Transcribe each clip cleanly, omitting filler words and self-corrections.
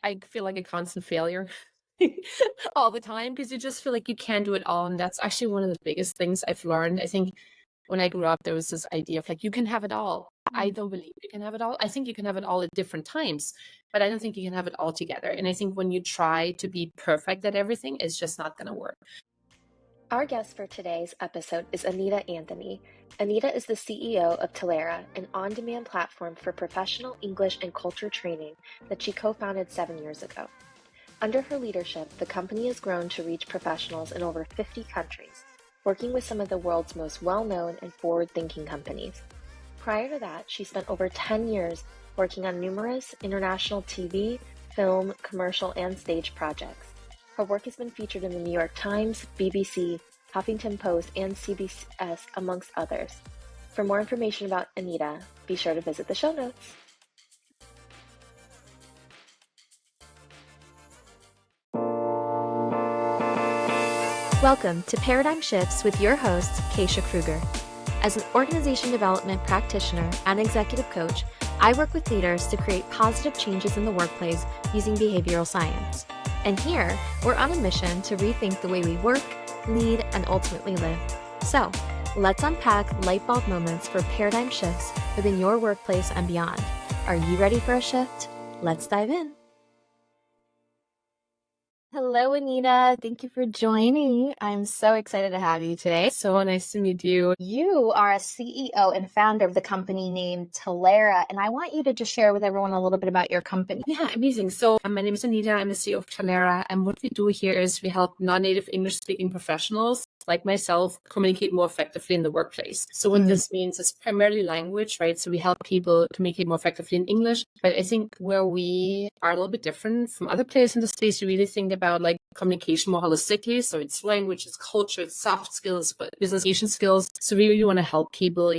I feel like a constant failure all the time because you just feel like you can't do it all. And that's actually one of the biggest things I've learned. I think when I grew up, there was this idea of like, you can have it all. I don't believe you can have it all. I think you can have it all at different times, but I don't think you can have it all together. And I think when you try to be perfect at everything, it's just not going to work. Our guest for today's episode is Anita Anthony. Anita is the CEO of Talera, an on-demand platform for professional English and culture training that she co-founded 7 years ago. Under her leadership, the company has grown to reach professionals in over 50 countries, working with some of the world's most well-known and forward-thinking companies. Prior to that, she spent over 10 years working on numerous international TV, film, commercial, and stage projects. Her work has been featured in the New York Times, BBC, Huffington Post, and CBS, amongst others. For more information about Anita, be sure to visit the show notes. Welcome to Paradigm Shifts with your host, Keisha Kruger. As an organization development practitioner and executive coach, I work with leaders to create positive changes in the workplace using behavioral science. And here, we're on a mission to rethink the way we work, lead, and ultimately live. So, let's unpack light bulb moments for paradigm shifts within your workplace and beyond. Are you ready for a shift? Let's dive in. Hello, Anita. Thank you for joining. I'm so excited to have you today. So nice to meet you. You are a CEO and founder of the company named Talera, and I want you to just share with everyone a little bit about your company. Yeah, amazing. So my name is Anita. I'm the CEO of Talera. And what we do here is we help non-native English-speaking professionals like myself communicate more effectively in the workplace. So what this means is primarily language, right? So we help people communicate more effectively in English. But I think where we are a little bit different from other players in the space, we really think about like communication more holistically. So it's language, it's culture, it's soft skills, but business communication skills. So we really want to help people,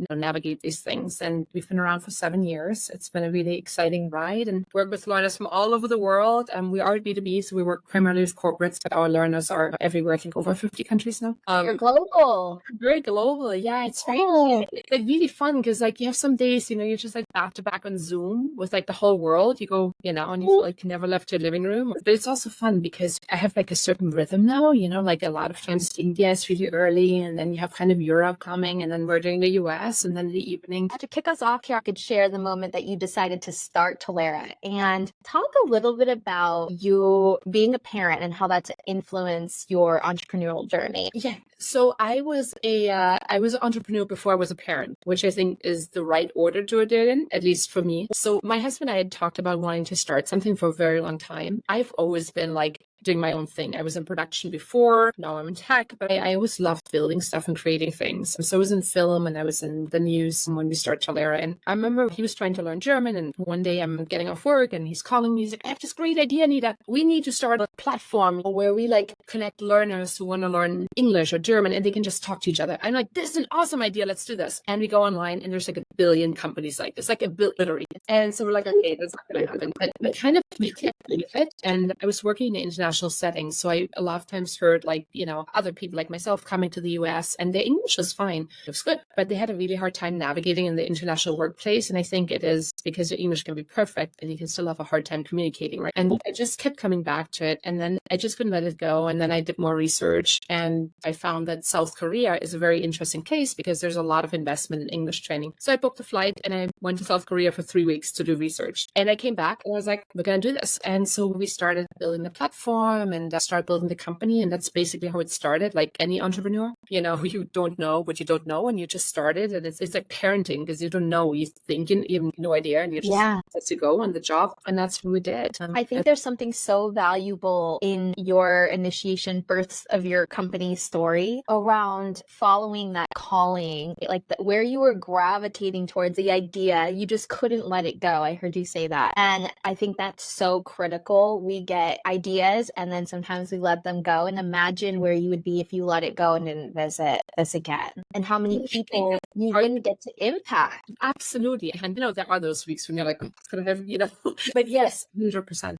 navigate these things. And we've been around for 7 years. It's been a really exciting ride and work with learners from all over the world. And we are B2B, so we work primarily with corporates, but our learners are everywhere, I think over 50 countries now. You're global. Very global. Yeah, it's really fun because like you have some days, you're just like back to back on Zoom with like the whole world. You go, and you feel like you never left your living room. But it's also fun because I have like a certain rhythm now, like a lot of times India is really early and then you have kind of Europe coming and then we're doing the US and then the evening. To kick us off here, I could share the moment that you decided to start Talera and talk a little bit about you being a parent and how that's influenced your entrepreneurial journey. Yeah. So I was an entrepreneur before I was a parent, which I think is the right order to do it in, at least for me. So my husband and I had talked about wanting to start something for a very long time. I've always been like doing my own thing. I was in production before, now I'm in tech, but I always loved building stuff and creating things. So I was in film and I was in the news when we started Talera. And I remember he was trying to learn German and one day I'm getting off work and he's calling me. He's like, I have this great idea, Anita. We need to start a platform where we like connect learners who want to learn English or German and they can just talk to each other. I'm like, this is an awesome idea. Let's do this. And we go online and there's like a billion companies like this, like a billion literally. And so we're like, okay, that's not going to happen. But we can't believe it. And I was working in an international setting. So I a lot of times heard like, other people like myself coming to the US and their English was fine. It was good, but they had a really hard time navigating in the international workplace. And I think it is because your English can be perfect and you can still have a hard time communicating, right? And I just kept coming back to it. And then I just couldn't let it go. And then I did more research and I found that South Korea is a very interesting case because there's a lot of investment in English training. So I booked a flight and I went to South Korea for 3 weeks to do research. And I came back and I was like, we're going to do this. And so we started building the platform and started building the company. And that's basically how it started. Like any entrepreneur, you don't know what you don't know and you just started. And it's like parenting because you don't know, you think you have no idea and you just let you go on the job. And that's what we did. I think there's something so valuable in your initiation births of your company story around following that calling, like where you were gravitating towards the idea, you just couldn't let it go. I heard you say that. And I think that's so critical. We get ideas and then sometimes we let them go, and imagine where you would be if you let it go and didn't visit this again, and how many people you wouldn't get to impact. Absolutely. And there are those weeks when you're like, could I have, but yes, 100%.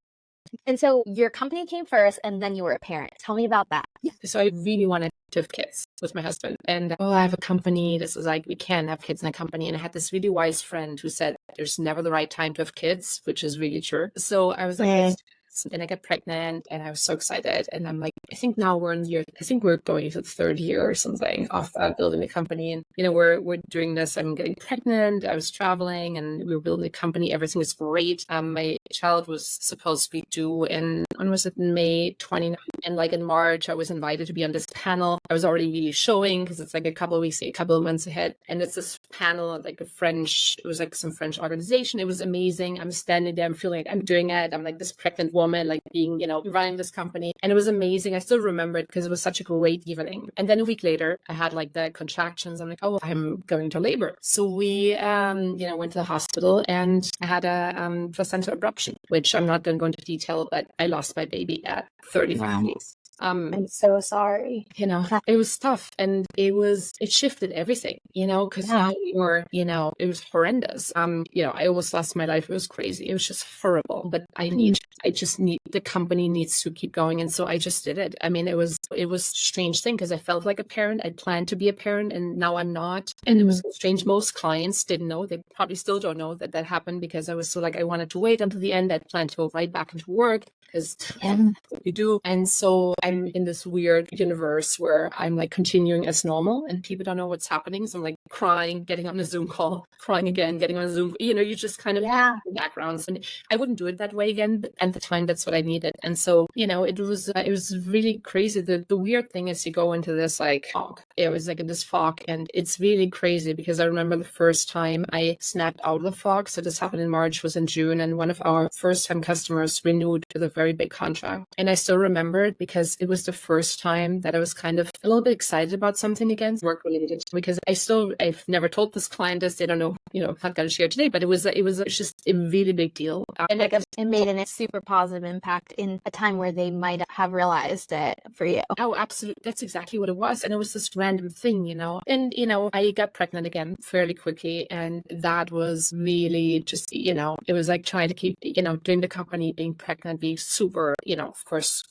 And so your company came first and then you were a parent. Tell me about that. Yeah. So I really wanted to have kids with my husband. And I have a company. This is like, we can have kids in a company. And I had this really wise friend who said, there's never the right time to have kids, which is really true. So I was like, let's do this. And I got pregnant and I was so excited. And I'm like, I think now we're in I think we're going to the third year or something of building the company. And, we're doing this. I'm getting pregnant. I was traveling and we were building the company. Everything was great. My child was supposed to be due when was it? May 29th. And like in March, I was invited to be on this panel. I was already really showing because it's like a couple of months ahead. And it's this panel, like it was like some French organization. It was amazing. I'm standing there. I'm feeling like I'm doing it. I'm like this pregnant woman, like being, running this company. And it was amazing. I still remember it because it was such a great evening. And then a week later, I had like the contractions. I'm like, oh, I'm going to labor. So we, went to the hospital and I had a placental abruption, which I'm not going to go into detail, but I lost my baby at 35 days. I'm so sorry. It was tough and it shifted everything, because it was horrendous. I almost lost my life. It was crazy. It was just horrible, but the company needs to keep going. And so I just did it. I mean, it was a strange thing because I felt like a parent. I planned to be a parent and now I'm not. And it was strange. Most clients didn't know. They probably still don't know that happened because I was so like, I wanted to wait until the end. I planned to go right back into work because you do. And so I'm in this weird universe where I'm like continuing as normal and people don't know what's happening. So I'm like crying, getting on a Zoom call, crying again, getting on a Zoom, you just kind of backgrounds. And I wouldn't do it that way again, but at the time that's what I needed. And so, it was really crazy. The weird thing is you go into this like fog. It was like in this fog and it's really crazy because I remember the first time I snapped out of the fog. So this happened in March, was in June, and one of our first time customers renewed with a very big contract. And I still remember it because it was the first time that I was kind of a little bit excited about something again, work related, because I've never told this client this. They don't know, I'm not going to share today, but it was just a really big deal. And it made a super positive impact in a time where they might have realized it for you. Oh, absolutely. That's exactly what it was. And it was this random thing, and, I got pregnant again fairly quickly. And that was really just, it was like trying to keep, doing the company, being pregnant, being super, of course,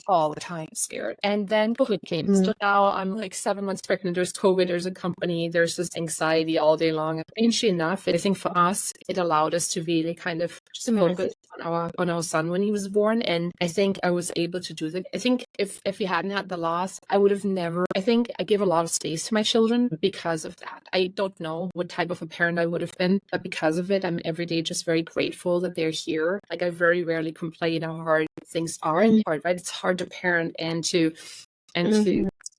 all the time scared. And then COVID came. So now I'm like 7 months pregnant. There's COVID, there's a company, there's this anxiety all day long. Strangely enough, I think for us, it allowed us to really kind of just focus on our son when he was born. And I think I was able to do that. I think if we hadn't had the loss, I would have never, I think I give a lot of space to my children because of that. I don't know what type of a parent I would have been, but because of it, I'm every day just very grateful that they're here. Like I very rarely complain how hard things are and hard, right? It's hard to parent and to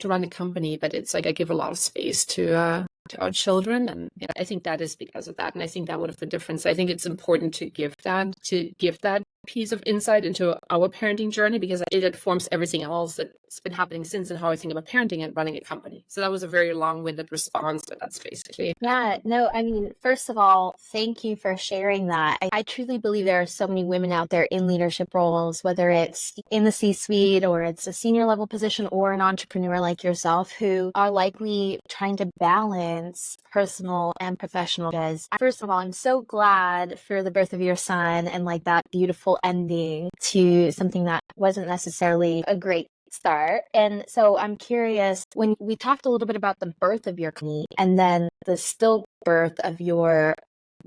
run a company, but it's like I give a lot of space to our children, and I think that is because of that, and I think that would have the difference. I think it's important to give that piece of insight into our parenting journey because it informs everything else that's been happening since and how I think about parenting and running a company. So that was a very long-winded response, but that's basically. Yeah, no, I mean, first of all, thank you for sharing that. I truly believe there are so many women out there in leadership roles, whether it's in the C-suite or it's a senior level position or an entrepreneur like yourself, who are likely trying to balance personal and professional. Because first of all, I'm so glad for the birth of your son and like that beautiful ending to something that wasn't necessarily a great start. And so I'm curious, when we talked a little bit about the birth of your company and then the stillbirth of your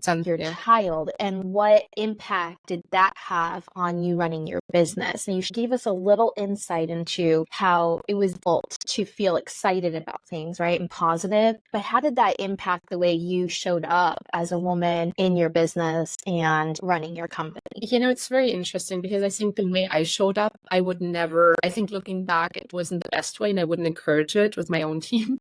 child, and what impact did that have on you running your business? And you gave us a little insight into how it was built to feel excited about things, right? And positive. But how did that impact the way you showed up as a woman in your business and running your company? It's very interesting because I think the way I showed up, I think looking back, it wasn't the best way and I wouldn't encourage it with my own team.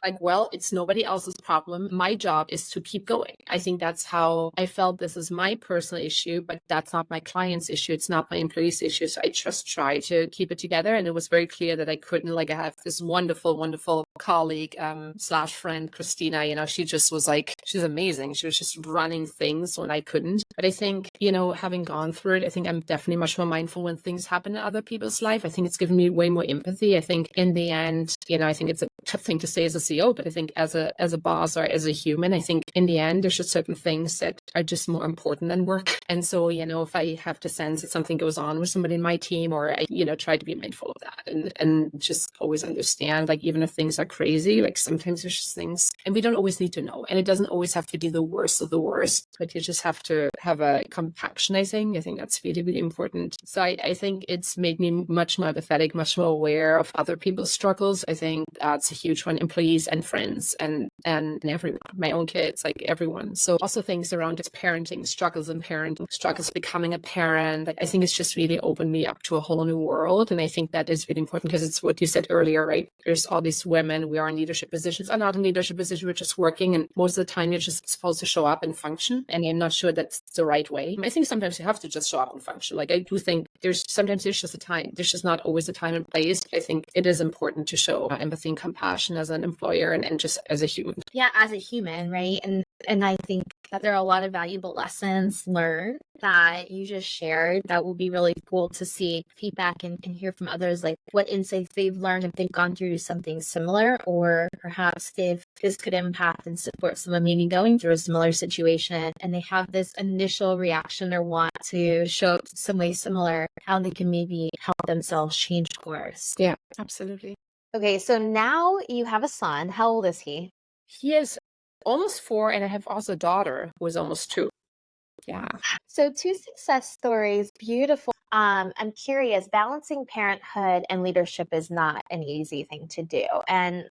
Like, well, it's nobody else's problem. My job is to keep going. I think that's how I felt. This is my personal issue, but that's not my client's issue. It's not my employee's issue. So I just try to keep it together. And it was very clear that I couldn't, I have this wonderful, wonderful colleague / friend, Christina, she just was like, she's amazing. She was just running things when I couldn't. But I think, having gone through it, I think I'm definitely much more mindful when things happen in other people's life. I think it's given me way more empathy. I think in the end, I think it's tough thing to say as a CEO, but I think as a boss or as a human, I think in the end, there's just certain things that are just more important than work. And so, if I have to sense that something goes on with somebody in my team, or I, try to be mindful of that and just always understand, like, even if things are crazy, like sometimes there's just things, and we don't always need to know. And it doesn't always have to be the worst of the worst, but you just have to have a compaction, I think. I think that's really, really important. So I think it's made me much more empathetic, much more aware of other people's struggles. I think that's a huge one, employees and friends and everyone, my own kids, like everyone. So also things around just parenting, struggles in parenting, struggles becoming a parent. Like, I think it's just really opened me up to a whole new world. And I think that is really important because it's what you said earlier, right? There's all these women, we are in leadership positions, are not in leadership positions, we're just working. And most of the time you're just supposed to show up and function. And I'm not sure that's the right way. I think sometimes you have to just show up and function. Like, I do think there's just a time. There's just not always a time and place. I think it is important to show empathy and compassion as an employer and just as a human. Yeah, as a human, right? And I think that there are a lot of valuable lessons learned that you just shared that will be really cool to see feedback and hear from others, like what insights they've learned if they've gone through something similar, or perhaps this could impact and support someone maybe going through a similar situation and they have this initial reaction or want to show up some way similar, how they can maybe help themselves change course. Yeah, absolutely. Okay, so now you have a son. How old is he? He is almost 4, and I have also a daughter who is almost 2. Yeah. So 2 success stories, beautiful. I'm curious, balancing parenthood and leadership is not an easy thing to do. And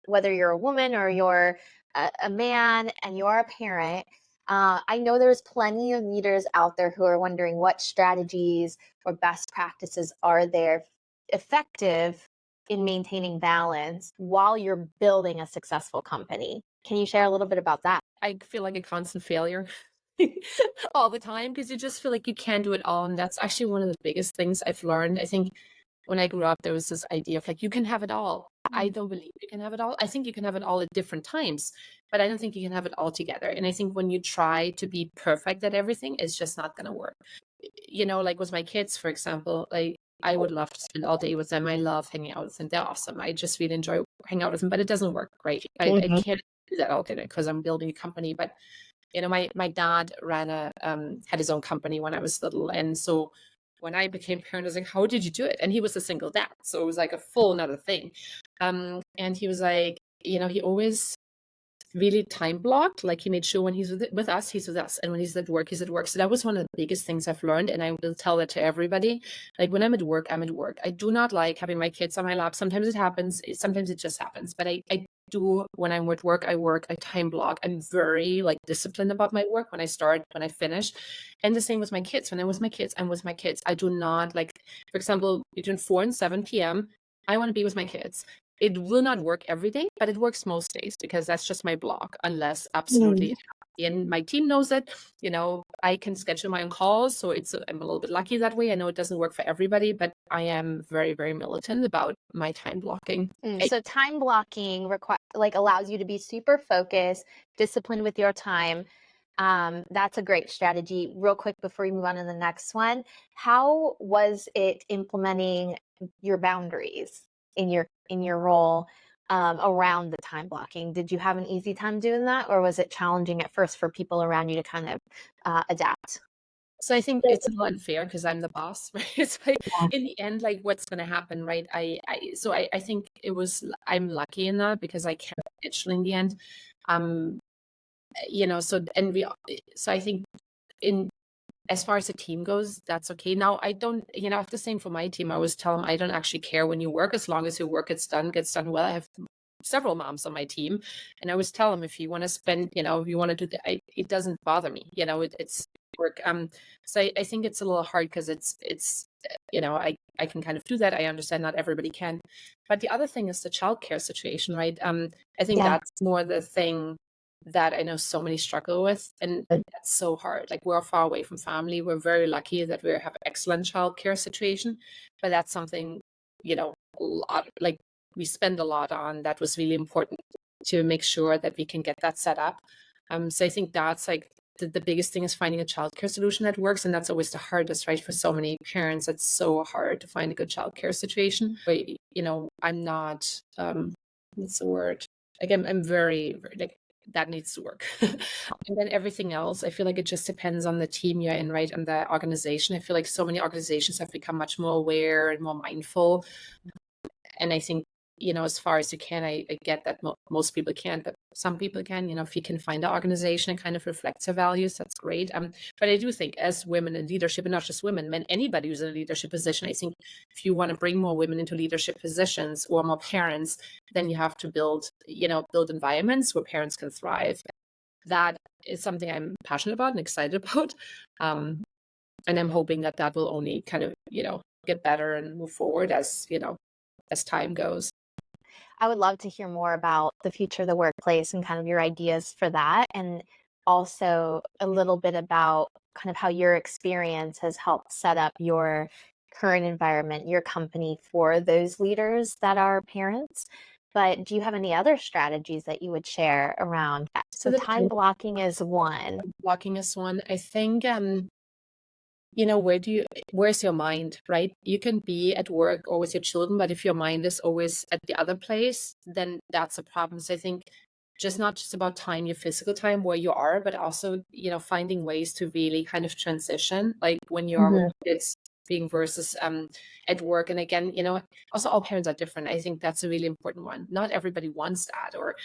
whether you're a woman or you're a man and you're a parent, I know there's plenty of leaders out there who are wondering what strategies or best practices are there effective in maintaining balance while you're building a successful company. Can you share a little bit about that? I feel like a constant failure all the time because you just feel like you can't do it all. And that's actually one of the biggest things I've learned. I think when I grew up, there was this idea of like, you can have it all. I don't believe you can have it all. I think you can have it all at different times, but I don't think you can have it all together. And I think when you try to be perfect at everything, it's just not going to work. Like with my kids, for example, like I would love to spend all day with them. I love hanging out with them. They're awesome. I just really enjoy hanging out with them, but it doesn't work great. I can't do that all day because I'm building a company. But my dad had his own company when I was little, and so when I became parent, I was like, "How did you do it?" And he was a single dad, so it was like a full another thing. And he was like, he always really time blocked. Like, he made sure when he's with us, he's with us, and when he's at work, he's at work. So that was one of the biggest things I've learned, and I will tell that to everybody. Like, when I'm at work, I'm at work. I do not like having my kids on my lap. Sometimes it happens. Sometimes it just happens. But I do, when I'm at work, I work. I time block. I'm very disciplined about my work when I start, when I finish. And the same with my kids. When I'm with my kids, I'm with my kids. I do not for example, between 4 and 7 p.m., I want to be with my kids. It will not work every day, but it works most days because that's just my block, unless absolutely. And my team knows it. I can schedule my own calls, so I'm a little bit lucky that way. I know it doesn't work for everybody, but I am very, very militant about my time blocking. So time blocking allows you to be super focused, disciplined with your time. That's a great strategy. Real quick before we move on to the next one, how was it implementing your boundaries in your role around the time blocking? Did you have an easy time doing that, or was it challenging at first for people around you to kind of adapt? So I think it's a little unfair because I'm the boss, right? It's like in the end, what's going to happen, right? I think I'm lucky in that because I kept it digital in the end. So I think as far as the team goes, that's okay. Now, I don't, I have the same for my team. I always tell them I don't actually care when you work, as long as your work gets done well. I have several moms on my team, and I always tell them, if you want to spend, if you want to do that, it doesn't bother me. It's work. So I think it's a little hard because it's I can kind of do that. I understand not everybody can, but the other thing is the childcare situation, right? I think that's more the thing that I know so many struggle with, and that's so hard. We're far away from family. We're very lucky that we have excellent childcare situation, but that's something, a lot, we spend a lot on. That was really important to make sure that we can get that set up. So I think that's the biggest thing is finding a childcare solution that works, and that's always the hardest, right? For so many parents, it's so hard to find a good childcare situation. But I'm not What's the word? Again, I'm very, very like that needs to work. And then everything else, I feel like it just depends on the team you're in, right? And the organization. I feel like so many organizations have become much more aware and more mindful. And I think, as far as you can, I get that most people can't, but some people can. If you can find an organization that kind of reflects your values, that's great. But I do think as women in leadership, and not just women, men, anybody who's in a leadership position, I think if you want to bring more women into leadership positions or more parents, then you have to build environments where parents can thrive. That is something I'm passionate about and excited about. And I'm hoping that will only kind of, get better and move forward as time goes. I would love to hear more about the future of the workplace and kind of your ideas for that. And also a little bit about kind of how your experience has helped set up your current environment, your company for those leaders that are parents. But do you have any other strategies that you would share around that? So the time blocking is one. blocking is one. I think where's your mind, right? You can be at work or with your children, but if your mind is always at the other place, then that's a problem. So I think just not just about time, your physical time where you are, but also, finding ways to really kind of transition, like when you are with kids being versus at work. And again, also all parents are different. I think that's a really important one. Not everybody wants that, or,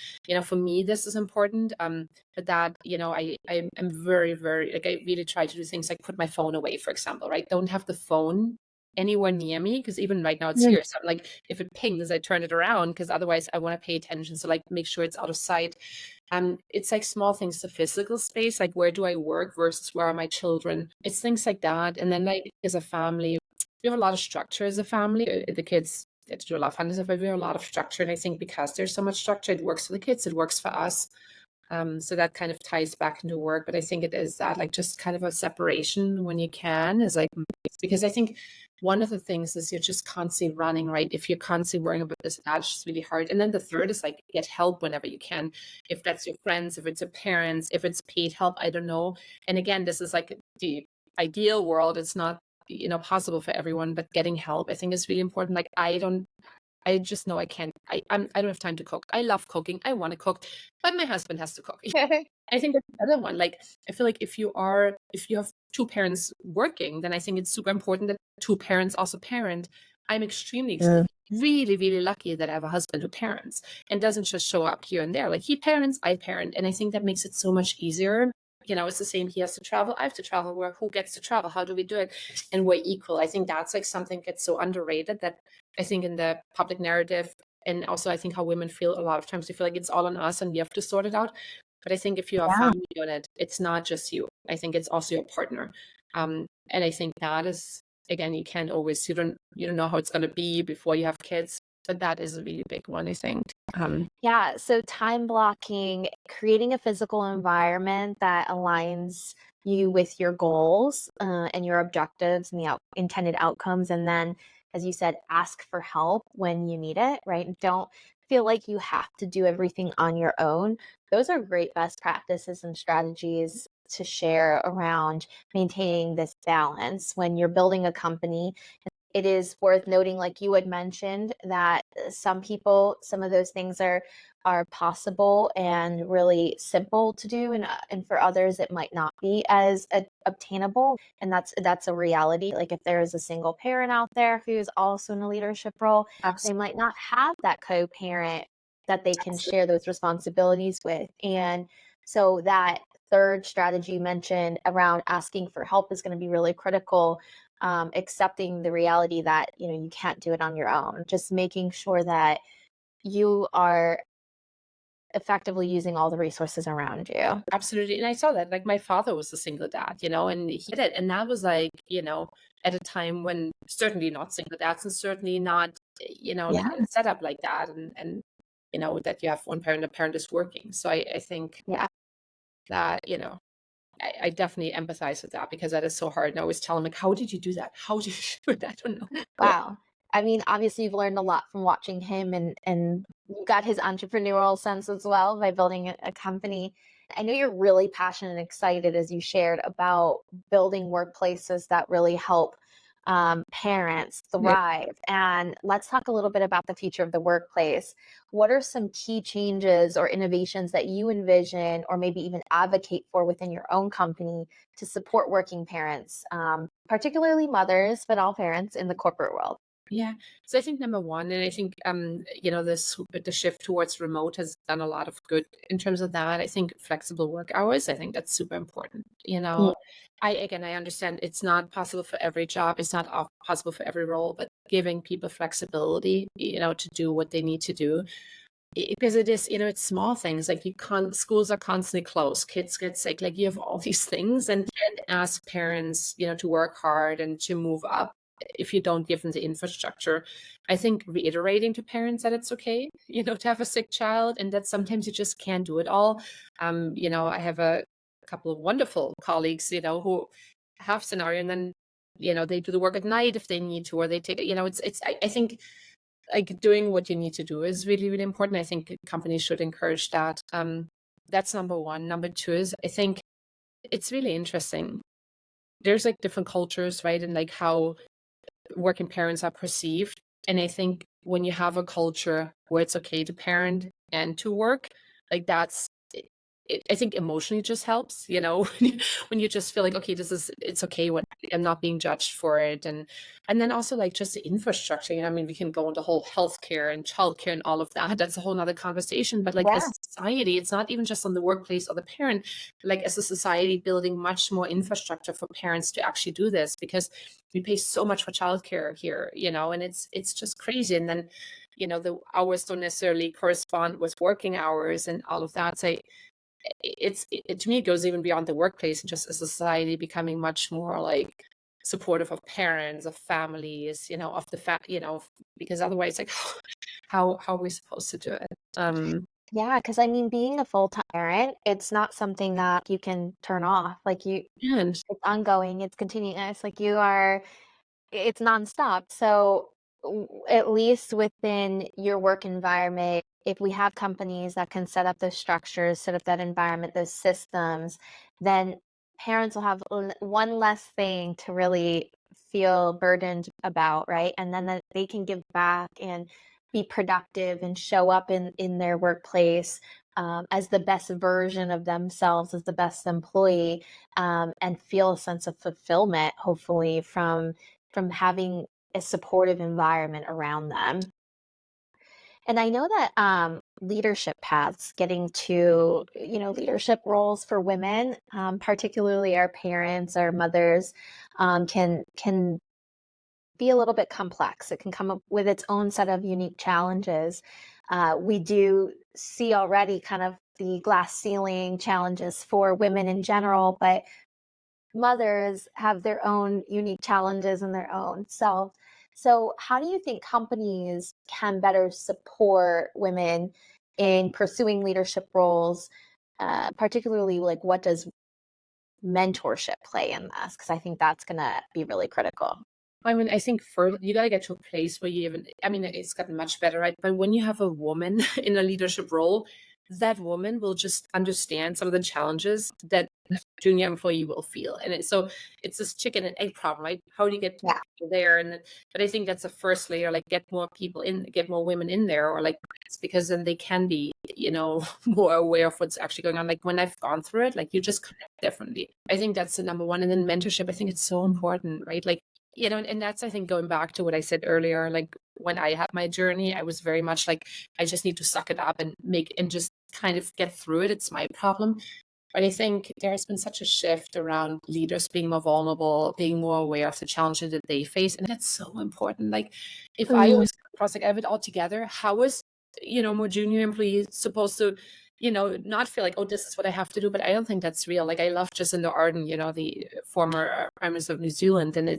for me, this is important. But that, I'm very, very, like, I really try to do things like put my phone away, for example, right? Don't have the phone anywhere near me, because even right now it's here. So I'm like, if it pings, I turn it around, because otherwise I want to pay attention. So like make sure it's out of sight. It's like small things, the physical space, like where do I work versus where are my children? It's things like that. And then like as a family, we have a lot of structure as a family. The kids get to do a lot of fun stuff, but we have a lot of structure. And I think because there's so much structure, it works for the kids, it works for us. So that kind of ties back into work. But I think it is that like just kind of a separation when you can is like, because I think one of the things is you're just constantly running, right? If you're constantly worrying about this, that's just really hard. And then the third is like get help whenever you can. If that's your friends, if it's your parents, if it's paid help, I don't know. And again, this is like the ideal world. It's not, possible for everyone, but getting help, I think, is really important. Like I just know I can't. I don't have time to cook. I love cooking. I want to cook, but my husband has to cook. I think that's the other one. Like I feel like if you have two parents working, then I think it's super important that two parents also parent. I'm extremely really, really lucky that I have a husband who parents and doesn't just show up here and there. Like he parents, I parent, and I think that makes it so much easier. It's the same. He has to travel. I have to travel. Who gets to travel? How do we do it? And we're equal. I think that's like something that's so underrated that I think in the public narrative, and also I think how women feel a lot of times, they feel like it's all on us and we have to sort it out. But I think if you're a family unit, it's not just you. I think it's also your partner. And I think that is, again, you can't always, you don't know how it's going to be before you have kids. But that is a really big one, I think. Yeah, so time blocking, creating a physical environment that aligns you with your goals and your objectives and the intended outcomes. And then, as you said, ask for help when you need it, right? Don't feel like you have to do everything on your own. Those are great best practices and strategies to share around maintaining this balance when you're building a company. It is worth noting, like you had mentioned, that some people, some of those things are possible and really simple to do, and for others it might not be as obtainable, and that's a reality. Like if there is a single parent out there who's also in a leadership role, they might not have that co-parent that they can share those responsibilities with, and so that third strategy you mentioned around asking for help is going to be really critical. Accepting the reality that you can't do it on your own, just making sure that you are effectively using all the resources around you. Absolutely. And I saw that, like my father was a single dad, and he did it. And that was like, at a time when certainly not single dads and certainly not, set up like that. And that you have one parent, a parent is working. So I think that, I definitely empathize with that, because that is so hard. And I always tell him, like, how did you do that? How did you do it? I don't know. Wow. I mean, obviously you've learned a lot from watching him, and you got his entrepreneurial sense as well by building a company. I know you're really passionate and excited, as you shared, about building workplaces that really help parents Yeah. thrive. And let's talk a little bit about the future of the workplace. What are some key changes or innovations that you envision or maybe even advocate for within your own company to support working parents, particularly mothers, but all parents in the corporate world? Yeah. So I think number one, and I think the shift towards remote has done a lot of good in terms of that. I think flexible work hours, I think that's super important. Mm. I understand it's not possible for every job, it's not possible for every role, but giving people flexibility, to do what they need to do. Because it is, it's small things like you can't, schools are constantly closed, kids get sick, like you have all these things and ask parents, to work hard and to move up if you don't give them the infrastructure. I think reiterating to parents that it's okay, to have a sick child and that sometimes you just can't do it all. I have a couple of wonderful colleagues, who have scenario and then, they do the work at night if they need to, or they take it, I think like doing what you need to do is really, really important. I think companies should encourage that. That's number one. Number two is I think it's really interesting. There's like different cultures, right? And like how working parents are perceived. And I think when you have a culture where it's okay to parent and to work, like I think emotionally just helps, when you just feel like, okay, it's okay when I'm not being judged for it. And then also like just the infrastructure, I mean, we can go into whole healthcare and childcare and all of that. That's a whole nother conversation. But like as Yeah. a society, it's not even just on the workplace or the parent, like as a society building much more infrastructure for parents to actually do this because we pay so much for childcare here, and it's just crazy. And then, the hours don't necessarily correspond with working hours and all of that. So to me, it goes even beyond the workplace and just a society becoming much more like supportive of parents, of families, of the because otherwise, like, how are we supposed to do it? Yeah, because I mean, being a full-time parent, it's not something that you can turn off. Like And it's ongoing, it's continuous. Like it's nonstop. So at least within your work environment, if we have companies that can set up those structures, set up that environment, those systems, then parents will have one less thing to really feel burdened about, right? And then that they can give back and be productive and show up in their workplace as the best version of themselves, as the best employee, and feel a sense of fulfillment, hopefully from having a supportive environment around them. And I know that leadership paths, getting to leadership roles for women, particularly our parents, our mothers, can be a little bit complex. It can come up with its own set of unique challenges. We do see already kind of the glass ceiling challenges for women in general, but mothers have their own unique challenges and their own self. So, how do you think companies can better support women in pursuing leadership roles? Particularly, like what does mentorship play in this? Because I think that's going to be really critical. I mean, I think for you gotta get to a place where you even, I mean, it's gotten much better, right? But when you have a woman in a leadership role, that woman will just understand some of the challenges that the junior employee will feel. And so it's this chicken and egg problem, right? How do you get Yeah. people there? And then, but I think that's the first layer, like get more people in, get more women in there, or like it's because then they can be, more aware of what's actually going on. Like when I've gone through it, like you just connect differently. I think that's the number one. And then mentorship, I think it's so important, right? Like and that's, I think, going back to what I said earlier, like when I had my journey, I was very much like, I just need to suck it up and just kind of get through it. It's my problem. But I think there has been such a shift around leaders being more vulnerable, being more aware of the challenges that they face. And that's so important. Like if I Mm. always come across like I have it all together, how is, more junior employees supposed to, not feel like, oh, this is what I have to do. But I don't think that's real. Like I love Jacinda Ardern, the former Prime Minister of New Zealand. And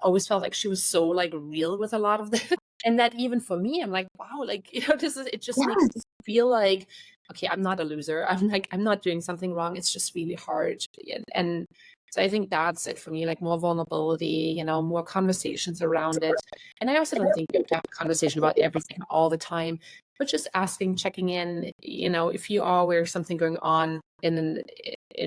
always felt like she was so like real with a lot of this. And that even for me, I'm like, wow, like, it just makes me Yes. feel like, okay, I'm not a loser. I'm not doing something wrong. It's just really hard. And so I think that's it for me, like more vulnerability, more conversations around it. And I also don't think you have to have a conversation about everything all the time, but just asking, checking in, if you are aware of something going on in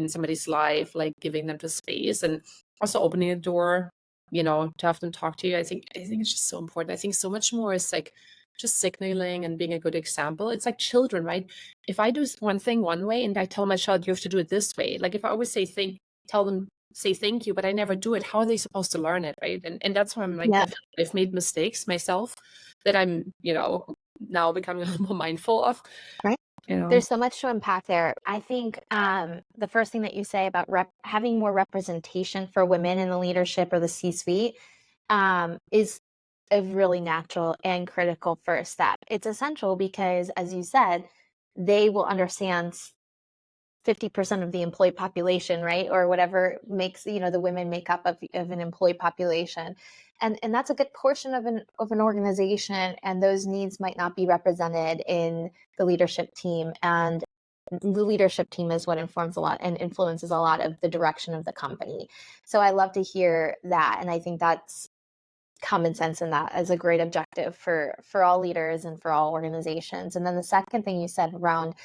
somebody's life, like giving them the space and also opening a door to have them talk to you. I think it's just so important. I think so much more is like just signaling and being a good example. It's like children, right? If I do one thing one way and I tell my child you have to do it this way, like if I always tell them say thank you, but I never do it, how are they supposed to learn it, right? And that's why I'm like, Yeah. I've made mistakes myself that I'm, now becoming a little more mindful of. Right. You know, There's so much to unpack there. I think the first thing that you say about having more representation for women in the leadership or the C-suite is a really natural and critical first step. It's essential because, as you said, they will understand 50% of the employee population, right? Or whatever makes, the women make up of an employee population. And that's a good portion of an organization, and those needs might not be represented in the leadership team. And the leadership team is what informs a lot and influences a lot of the direction of the company. So I love to hear that. And I think that's common sense in that as a great objective for all leaders and for all organizations. And then the second thing you said around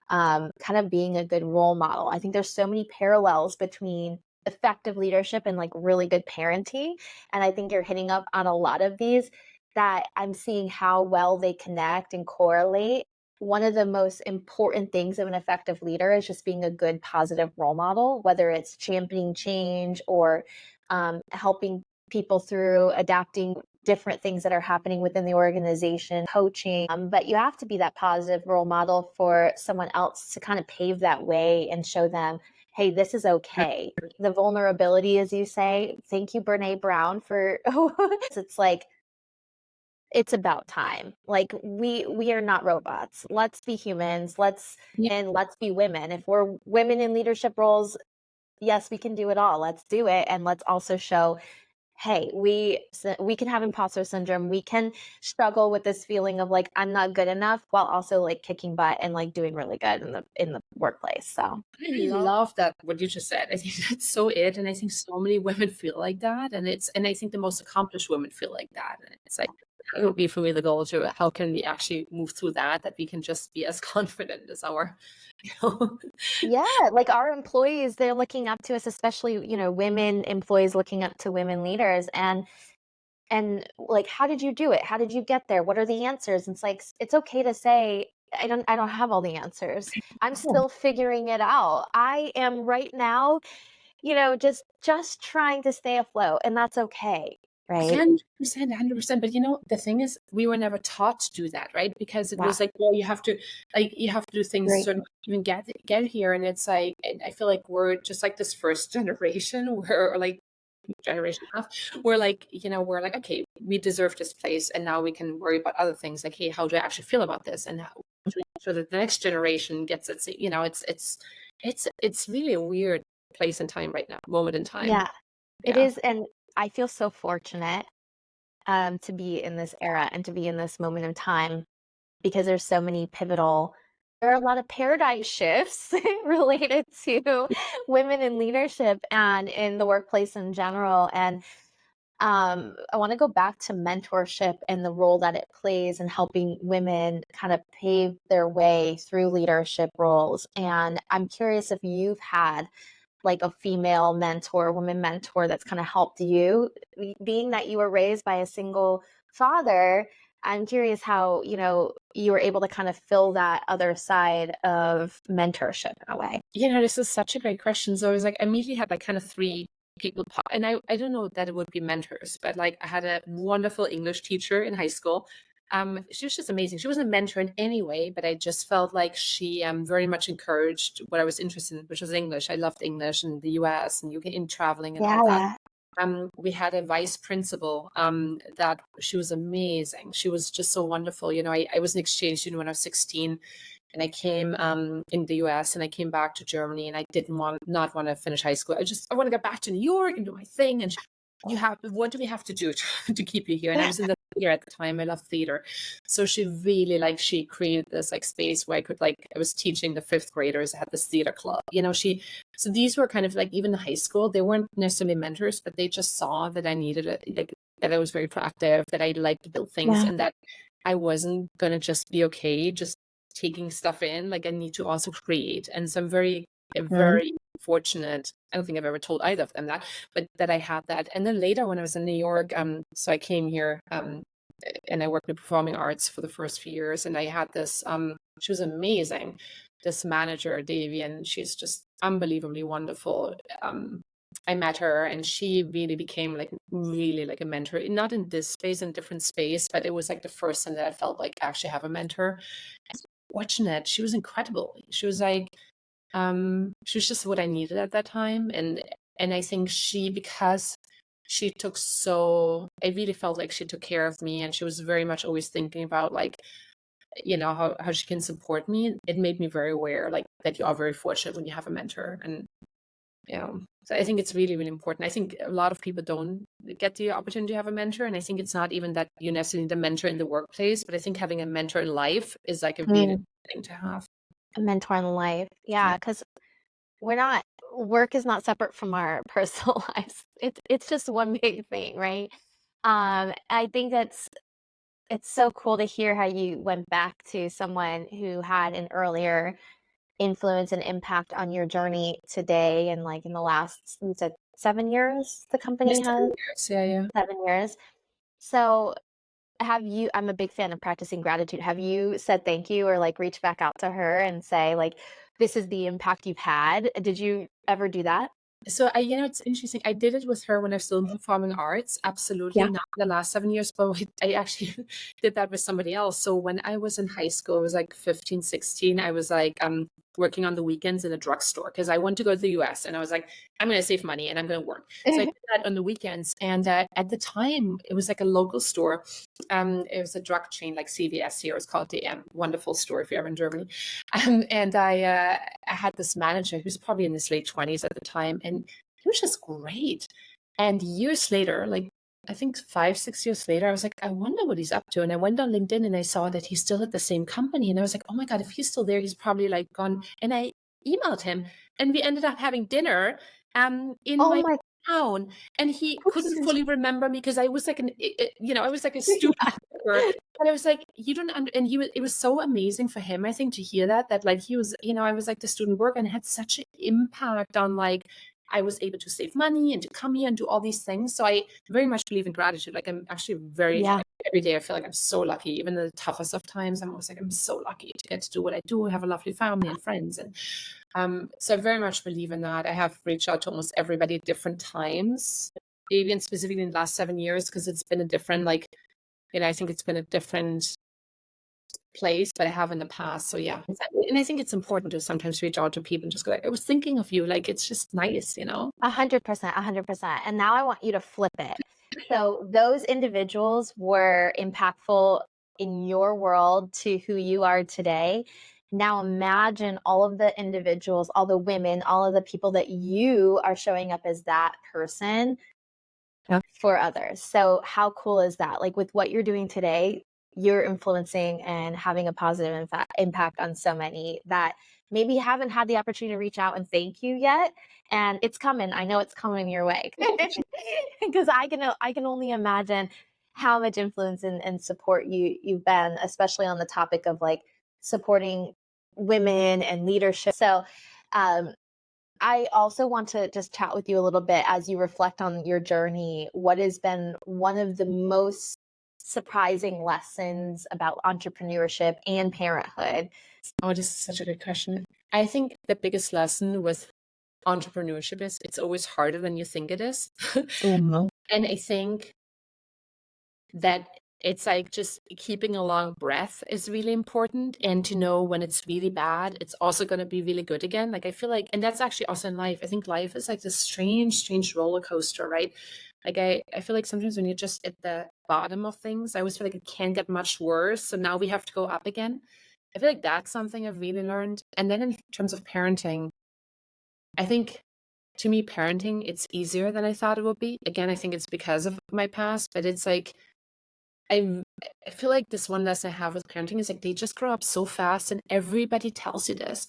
kind of being a good role model. I think there's so many parallels between effective leadership and like really good parenting. And I think you're hitting up on a lot of these that I'm seeing how well they connect and correlate. One of the most important things of an effective leader is just being a good positive role model, whether it's championing change or helping people through adapting different things that are happening within the organization, coaching. But you have to be that positive role model for someone else to kind of pave that way and show them, hey, this is okay. The vulnerability, as you say, thank you, Brene Brown, for it's like, it's about time. Like we are not robots. Let's be humans. Let's be women. If we're women in leadership roles, yes, we can do it all. Let's do it. And let's also show, hey, we can have imposter syndrome. We can struggle with this feeling of like, I'm not good enough, while also like kicking butt and like doing really good in the workplace. So I love that what you just said. I think that's so it. And I think so many women feel like that. And I think the most accomplished women feel like that. And it's like, it would be for me the goal to how can we actually move through that we can just be as confident as our, you know. yeah, like our employees, they're looking up to us, especially, women employees looking up to women leaders. And like, how did you do it? How did you get there? What are the answers? And it's like, it's okay to say, I don't have all the answers. I'm still figuring it out. I am right now, just trying to stay afloat, and that's okay. Right. 100%, 100%. But the thing is, we were never taught to do that, right? Because it was like, well, you have to do things Right. to even get here. And it's like, and I feel like we're just like this first generation where, or like generation and a half, we're like, we're like, okay, we deserve this place, and now we can worry about other things like, hey, how do I actually feel about this, and how to make sure that the next generation gets it. It's really a weird place in time right now, moment in time. Yeah, it is. And I feel so fortunate to be in this era and to be in this moment of time, because there's so many pivotal, there are a lot of paradigm shifts related to women in leadership and in the workplace in general. And I want to go back to mentorship and the role that it plays in helping women kind of pave their way through leadership roles. And I'm curious if you've had like a female mentor, woman mentor that's kind of helped you, being that you were raised by a single father. I'm curious how, you were able to kind of fill that other side of mentorship in a way. This is such a great question. So I was like, I immediately had like kind of three people, and I don't know that it would be mentors, but like I had a wonderful English teacher in high school. She was just amazing. She wasn't a mentor in any way, but I just felt like she very much encouraged what I was interested in, which was English. I loved English in the US and UK in traveling and all that. We had a vice principal that she was amazing. She was just so wonderful. I was an exchange student when I was 16, and I came in the US, and I came back to Germany, and I didn't not want to finish high school. I want to get back to New York and do my thing. And what do we have to do to keep you here? And I was in the theater at the time. I loved theater. So she really she created this like space where I could I was teaching the fifth graders. I had this theater club, so these were kind of like, even in high school, they weren't necessarily mentors, but they just saw that I needed it, that I was very proactive, that I liked to build things, and that I wasn't going to just be okay just taking stuff in. Like I need to also create. And so I'm very very fortunate. I don't think I've ever told either of them that, but that I had that. And then later when I was in New York, so I came here, and I worked in performing arts for the first few years, and I had this, she was amazing, this manager, Davy, and she's just unbelievably wonderful. I met her and she really became like really like a mentor, not in this space, in a different space, but it was like the first time that I felt like I actually have a mentor. Watching it, she was incredible. She was like, she was just what I needed at that time. And I think because she took I really felt like she took care of me, and she was very much always thinking about like, how she can support me. It made me very aware, like that you are very fortunate when you have a mentor. And so I think it's really, really important. I think a lot of people don't get the opportunity to have a mentor, and I think it's not even that you necessarily need a mentor in the workplace, but I think having a mentor in life is like a really good thing to have. A mentor in life. Yeah, because work is not separate from our personal lives. It's just one big thing, right? I think it's so cool to hear how you went back to someone who had an earlier influence and impact on your journey today, and like in the last, you said 7 years the company Yes, has? yeah. 7 years. So I'm a big fan of practicing gratitude. Have you said thank you or like reached back out to her and say like, this is the impact you've had? Did you ever do that? So it's interesting. I did it with her when I was still in performing arts. Absolutely Yeah. not in the last 7 years, but I actually did that with somebody else. So when I was in high school, I was like 15, 16. I was like working on the weekends in a drugstore because I wanted to go to the US, and I was like, I'm going to save money and I'm going to work. So I did that on the weekends. And at the time, it was like a local store. It was a drug chain like CVS here. It was called DM. Wonderful store if you're ever in Germany. And I had this manager who was probably in his late 20s at the time, and he was just great. And years later, like I think 5, 6 years later, I was like, I wonder what he's up to. And I went on LinkedIn and I saw that he's still at the same company. And I was like, oh my God, if he's still there, he's probably like gone. And I emailed him, and we ended up having dinner in my town. And he couldn't fully remember me because I was like I was like a student. And I was like, you don't, and it was so amazing for him, I think, to hear that like he was, I was like the student worker, and it had such an impact on like, I was able to save money and to come here and do all these things. So I very much believe in gratitude. Like I'm actually every day I feel like I'm so lucky, even in the toughest of times. I'm always like, I'm so lucky to get to do what I do, have a lovely family and friends. And so I very much believe in that. I have reached out to almost everybody at different times, even specifically in the last 7 years, because it's been a different, like, I think it's been a different place, but I have in the past. So yeah. And I think it's important to sometimes reach out to people and just go like, I was thinking of you. Like, it's just nice, 100%, 100%. And now I want you to flip it. So those individuals were impactful in your world to who you are today. Now imagine all of the individuals, all the women, all of the people that you are showing up as that person for others. So how cool is that? Like with what you're doing today, you're influencing and having a positive impact on so many that maybe haven't had the opportunity to reach out and thank you yet. And it's coming. I know it's coming your way because I can only imagine how much influence and support you've been, especially on the topic of like supporting women and leadership. So I also want to just chat with you a little bit as you reflect on your journey. What has been one of the most surprising lessons about entrepreneurship and parenthood? Oh, this is such a good question. I think the biggest lesson with entrepreneurship is it's always harder than you think it is. And I think that it's like just keeping a long breath is really important, and to know when it's really bad, it's also going to be really good again. Like I feel like, and that's actually also in life. I think life is like this strange roller coaster, right? Like I feel like sometimes when you're just at the bottom of things, I always feel like it can't get much worse. So now we have to go up again. I feel like that's something I've really learned. And then in terms of parenting, I think to me, parenting, it's easier than I thought it would be. Again, I think it's because of my past, but it's like, I feel like this one lesson I have with parenting is like they just grow up so fast, and everybody tells you this.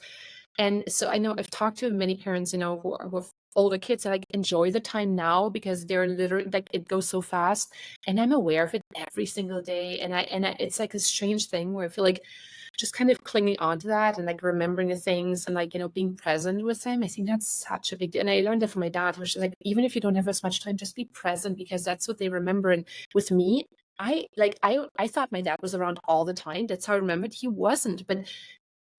And so I know I've talked to many parents, who have older kids that like enjoy the time now because they're literally like it goes so fast. And I'm aware of it every single day. And it's like a strange thing where I feel like just kind of clinging on to that and like remembering the things and like, being present with them. I think that's such a big deal. And I learned that from my dad, which is like, even if you don't have as much time, just be present, because that's what they remember. And with me, I thought my dad was around all the time. That's how I remembered. He wasn't, but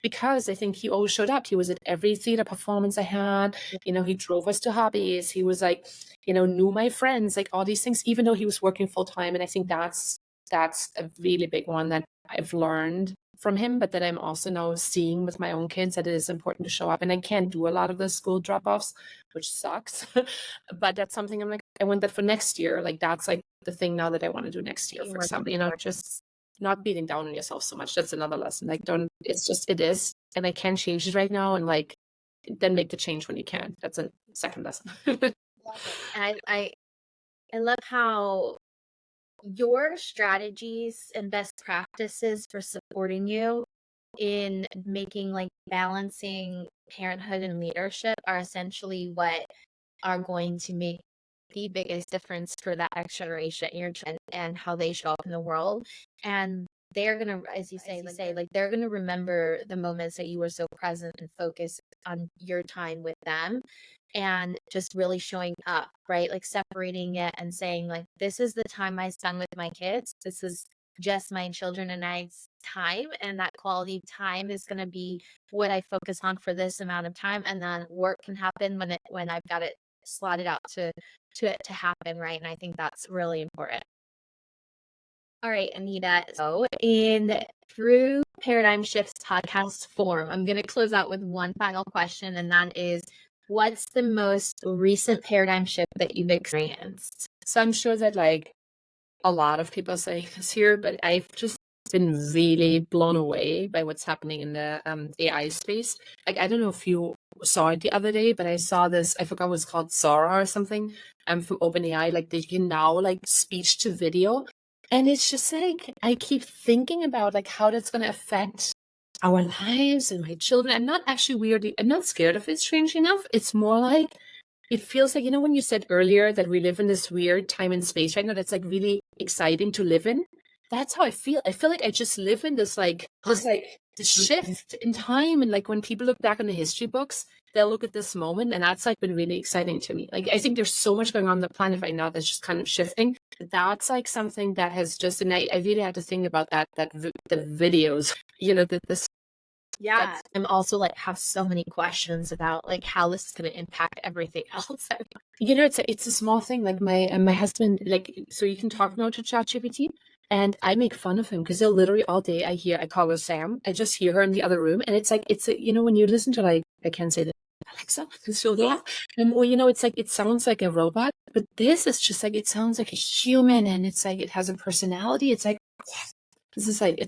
because I think he always showed up. He was at every theater performance I had. He drove us to hobbies. He was like, knew my friends, like all these things, even though he was working full time. And I think that's a really big one that I've learned from him, but that I'm also now seeing with my own kids, that it is important to show up. And I can't do a lot of the school drop-offs, which sucks. But that's something I'm like, I want that for next year. Like that's like the thing now that I want to do next year, for example, just not beating down on yourself so much. That's another lesson. Like it is, and I can't change it right now. And like, then make the change when you can. That's a second lesson. And I love how your strategies and best practices for supporting you in making like balancing parenthood and leadership are essentially what are going to make the biggest difference for that next generation, and how they show up in the world. And they're gonna, as you say, like they're gonna remember the moments that you were so present and focused on your time with them, and just really showing up, right? Like separating it and saying like, this is the time I spend with my kids. This is just my children and I's time, and that quality time is going to be what I focus on for this amount of time, and then work can happen when I've got it slotted out to happen, right? And I think that's really important. All right, Anita. So through Paradigm Shifts podcast form, I'm going to close out with one final question, and that is, what's the most recent paradigm shift that you've experienced? So I'm sure that like a lot of people say this here, but I've just been really blown away by what's happening in the AI space. Like, I don't know if you saw it the other day, but I saw this, I forgot what it's called, Sora or something, from OpenAI. Like, they can now like speech to video. And it's just like, I keep thinking about like how that's going to affect our lives and my children. I'm not actually weirdly, I'm not scared of it, strangely enough. It's more like, it feels like, when you said earlier that we live in this weird time and space right now, that's like really exciting to live in. That's how I feel. I feel like I just live in this this shift in time. And like when people look back on the history books, they'll look at this moment, and that's like been really exciting to me. Like, I think there's so much going on the planet right now that's just kind of shifting. That's like something that has just, and I really had to think about the videos, this. Yeah, I'm also like have so many questions about like how this is going to impact everything else. It's a small thing. Like my husband, like, so you can talk now to ChatGPT, and I make fun of him because he'll literally all day I call her Sam. I just hear her in the other room, and it's like when you listen to like, I can't say that, Alexa, because she'll laugh. And it's like it sounds like a robot, but this is just like it sounds like a human, and it's like it has a personality. It's like this is like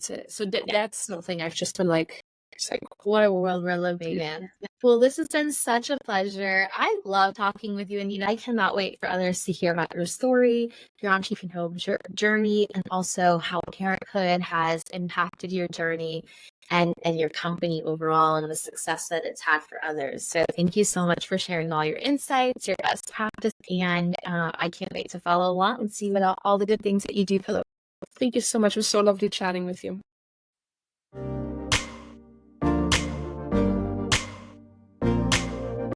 that's something I've just been like. It's like, what a world we're living in. Well, this has been such a pleasure. I love talking with you, and I cannot wait for others to hear about your story, your entrepreneurial journey, and also how parenthood has impacted your journey and your company overall, and the success that it's had for others. So thank you so much for sharing all your insights, your best practice, and I can't wait to follow along and see what all the good things that you do for the. Thank you so much. It was so lovely chatting with you.